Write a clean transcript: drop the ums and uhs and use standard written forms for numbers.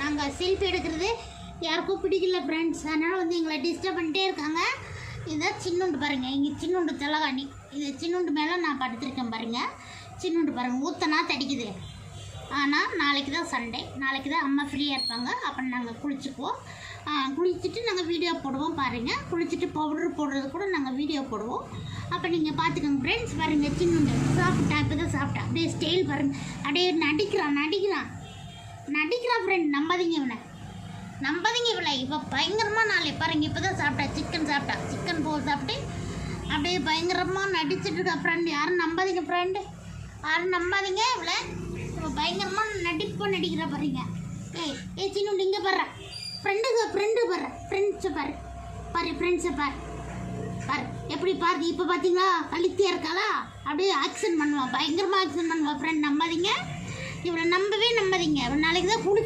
நாங்கள் செல்ஃபி எடுக்கிறது யாருக்கும் பிடிக்கல ஃப்ரெண்ட்ஸ். அதனால் வந்து எங்களை டிஸ்டர்ப் பண்ணிட்டே இருக்காங்க. இதான் சின்னோண்டு பாருங்கள், இங்கே சின்னோண்டு தலைகாணி, இது சின்னோண்டு மேலே நான் படுத்திருக்கேன் பாருங்கள். சின்னோண்டு பாருங்கள் ஊத்தனா தடிக்குது. ஆனால் நாளைக்கு தான் சண்டே, நாளைக்கு தான் அம்மா ஃப்ரீயாக இருப்பாங்க. அப்போ நாங்கள் குளிச்சுக்குவோம். குளிச்சுட்டு நாங்கள் வீடியோ போடுவோம் பாருங்கள். குளிச்சுட்டு பவுட்ரு போடுறது கூட நாங்கள் வீடியோ போடுவோம். அப்போ நீங்கள் பார்த்துக்கோங்க ஃப்ரெண்ட்ஸ். பாருங்கள் சின்னோண்டு சாப்பிட்டேன், இப்போ தான் சாப்பிட்டேன். அப்படியே ஸ்டைல் பாருங்கள், அப்படியே நடிக்கிறான் ஃப்ரெண்ட். நம்பாதீங்க இவளை. இப்போ பயங்கரமாக நாளை பாருங்கள், இப்போ தான் சாப்பிட்டேன். சிக்கன் போல் சாப்பிட்டு அப்படியே பயங்கரமாக நடிச்சிட்டு இருக்கா ஃப்ரெண்ட். யாரும் நம்பாதீங்க ஃப்ரெண்டு, யாரும் நம்பாதீங்க இவளை. இப்போ பயங்கரமாக நடிக்கிறா பாருங்க. ஏய் சின்னோண்டு இங்கே பாரு, ஃப்ரெண்ட்ஸை பாரு எப்படி பாரு. இப்போ பார்த்தீங்களா கழுத்தியாக இருக்காளா, அப்படியே ஆக்ஷன் பண்ணுவான், பயங்கரமாக ஆக்ஷன் பண்ணுவான் ஃப்ரெண்ட். நம்பாதீங்க இவளை, நம்பவே நம்பாதீங்க. நாளைக்கு தான் குடிக்க